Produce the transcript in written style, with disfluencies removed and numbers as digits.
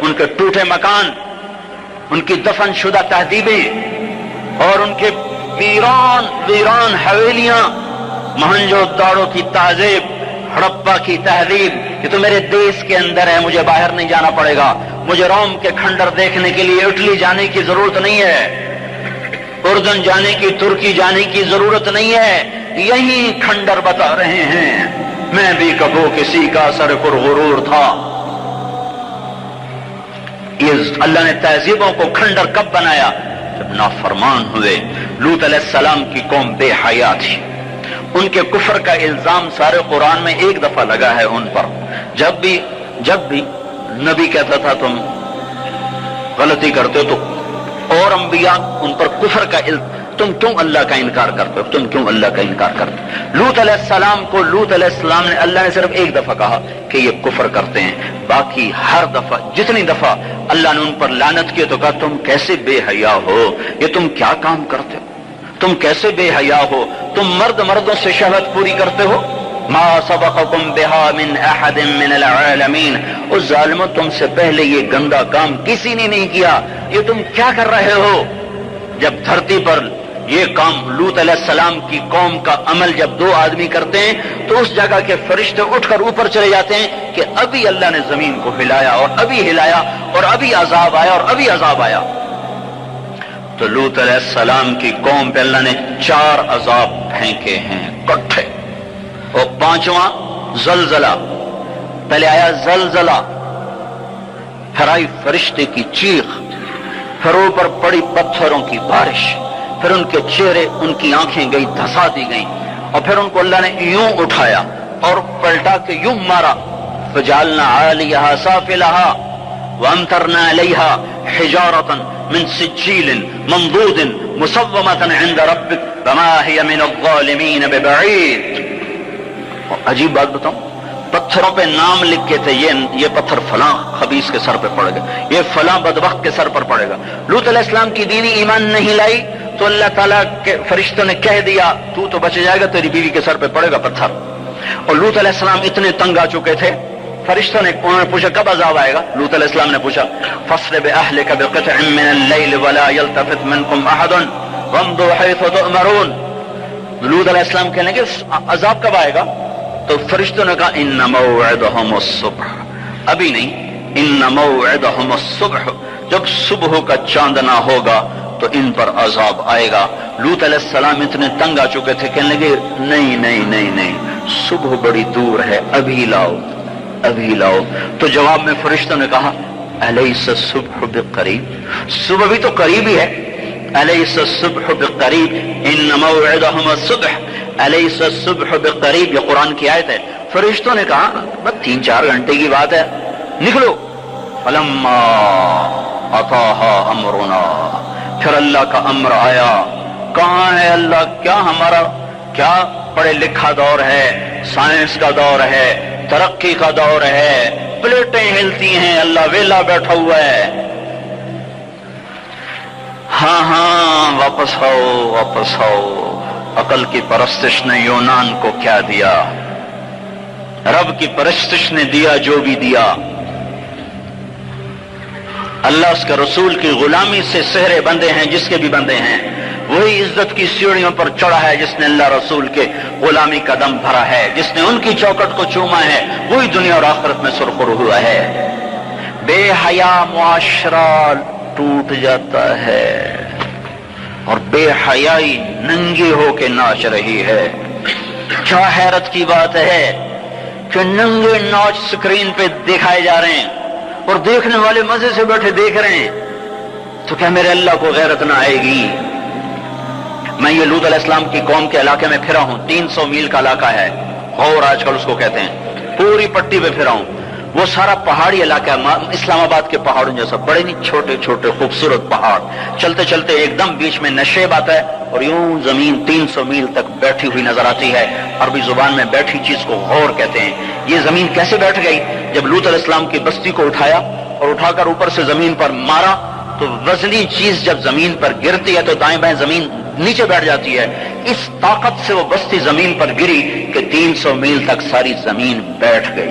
ان کے ٹوٹے مکان، ان کی دفن شدہ تہذیبیں اور ان کے ویران حویلیاں، موہنجو داڑو کی تہذیب، ہڑپا کی تہذیب، یہ تو میرے دیش کے اندر ہے، مجھے باہر نہیں جانا پڑے گا، مجھے روم کے کھنڈر دیکھنے کے لیے اٹلی جانے کی ضرورت نہیں ہے، اردن جانے کی، ترکی جانے کی ضرورت نہیں ہے، یہی کھنڈر بتا رہے ہیں میں بھی کبھی کسی کا سر پر غرور تھا۔ یہ اللہ نے تہذیبوں کو کھنڈر کب بنایا؟ جب نافرمان ہوئے۔ لوط علیہ السلام کی قوم بے حیا تھی، ان کے کفر کا الزام سارے قرآن میں ایک دفعہ لگا ہے ان پر۔ جب بھی نبی کہتا تھا تم غلطی کرتے ہو تو اور انبیاء ان پر کفر کا تم کیوں اللہ کا انکار کرتے ہو، تم کیوں اللہ کا انکار کرتے ہو؟ لوط علیہ السلام کو لوط علیہ السلام نے اللہ نے صرف ایک دفعہ کہا کہ یہ کفر کرتے ہیں، باقی ہر دفعہ جتنی دفعہ اللہ نے ان پر لعنت کی تو کہا تم کیسے بے حیا ہو، یہ تم کیا کام کرتے ہو، تم کیسے بے حیا ہو، تم مردوں سے شہوت پوری کرتے ہو۔ ما سبقکم بها من احد من العالمین، اس ظالموں تم سے پہلے یہ گندا کام کسی نے نہیں کیا، یہ تم کیا کر رہے ہو؟ جب دھرتی پر یہ کام لوط علیہ السلام کی قوم کا عمل جب دو آدمی کرتے ہیں تو اس جگہ کے فرشتے اٹھ کر اوپر چلے جاتے ہیں کہ ابھی اللہ نے زمین کو ہلایا اور ابھی ہلایا اور ابھی عذاب آیا اور ابھی عذاب آیا۔ تو لوط علیہ السلام کی قوم پہ اللہ نے 4 عذاب پھینکے ہیں کٹھے، اور 5واں زلزلہ۔ پہلے آیا زلزلہ، پھر آئی فرشتے کی چیخ، پھر اوپر پڑی پتھروں کی بارش، پھر ان کے چہرے ان کی آنکھیں گئی دھسا دی گئیں، اور پھر ان کو اللہ نے یوں اٹھایا اور پلٹا کے یوں مارا۔ فجعلنا عالیہا سافلہا وامطرنا علیہا حجارۃ من سجیل منضود مسومۃ عند ربک وما ہی من الظالمین ببعید۔ عجیب بات بتاؤں، پتھروں پہ نام لکھے تھے، یہ پتھر فلاں خبیث کے سر پہ پڑے گا، یہ فلاں بدبخت کے سر پر پڑے گا۔ لوط علیہ السلام کی دینی ایمان نہیں لائی تو اللہ تعالیٰ کے فرشتوں نے کہہ دیا تو بچ جائے گا، تیری بیوی کے سر پہ پڑے گا پتھر۔ اور لوط علیہ السلام اتنے تنگ آ چکے تھے، فرشتوں نے انہوں نے پوچھا کب عذاب آئے گا؟ لوط علیہ السلام نے پوچھا فَاصْرِ بِأَهْلِكَ بِقِطْعٍ مِّنَ اللَّيْلِ وَلَا يَلْتَفِتْ مِنكُمْ أَحَدٌ وَامْضُوا حَيْثُ تُؤْمَرُونَ۔ لوط علیہ السلام کہنے لگے عذاب کب آئے گا؟ تو فرشتوں نے کہا ان موعدہم الصبح، ابھی نہیں، ان موعدہم الصبح، جب صبح کا چاندنا ہوگا تو ان پر عذاب آئے گا۔ لوط علیہ السلام اتنے تنگ آ چکے تھے، کہنے لگے نہیں نہیں نہیں نہیں، صبح بڑی دور ہے، ابھی لاؤ ابھی لاؤ۔ تو جواب میں فرشتوں نے کہا الیس الصبح بقریب، صبح بھی تو قریب ہی ہے، الیس الصبح بقریب ان موعدہم الصبح الیس الصبح بقریب، یہ قرآن کی آیت ہے۔ فرشتوں نے کہا بس 3-4 گھنٹے کی بات ہے، نکلو۔ فلما اتاہا امرنا، پھر اللہ کا امر آیا۔ کہاں ہے اللہ؟ کیا ہمارا کیا پڑھے لکھا دور ہے، سائنس کا دور ہے، ترقی کا دور ہے، پلیٹیں ہلتی ہیں، اللہ ویلا بیٹھا ہوا ہے۔ ہاں واپس آؤ واپس آؤ۔ عقل کی پرستش نے یونان کو کیا دیا، رب کی پرستش نے دیا جو بھی دیا۔ اللہ اس کے رسول کی غلامی سے سہرے بندے ہیں، جس کے بھی بندے ہیں، وہی عزت کی سیڑھیوں پر چڑھا ہے جس نے اللہ رسول کے غلامی کا دم بھرا ہے، جس نے ان کی چوکٹ کو چوما ہے، وہی دنیا اور آخرت میں سرخر ہوا ہے۔ بے حیا معاشرہ ٹوٹ جاتا ہے اور بے حیائی ننگی ہو کے ناچ رہی ہے۔ کیا حیرت کی بات ہے کہ ننگے ناچ سکرین پہ دکھائے جا رہے ہیں اور دیکھنے والے مزے سے بیٹھے دیکھ رہے ہیں، تو کیا میرے اللہ کو غیرت نہ آئے گی؟ میں یہ لوط علیہ السلام کی قوم کے علاقے میں پھرا ہوں، 300 میل کا علاقہ ہے، غور آج کل اس کو کہتے ہیں، پوری پٹی پہ پھرا ہوں۔ وہ سارا پہاڑی علاقہ ہے، اسلام آباد کے پہاڑوں جیسا، بڑے نہیں چھوٹے چھوٹے خوبصورت پہاڑ، چلتے چلتے ایک دم بیچ میں نشیب آتا ہے اور یوں زمین 300 میل تک بیٹھی ہوئی نظر آتی ہے۔ عربی زبان میں بیٹھی چیز کو غور کہتے ہیں۔ یہ زمین کیسے بیٹھ گئی؟ جب لوط علیہ السلام کی بستی کو اٹھایا اور اٹھا کر اوپر سے زمین پر مارا تو وزنی چیز جب زمین پر گرتی ہے تو دائیں بائیں زمین نیچے بیٹھ جاتی ہے۔ اس طاقت سے وہ بستی زمین پر گری کہ 300 میل تک ساری زمین بیٹھ گئی۔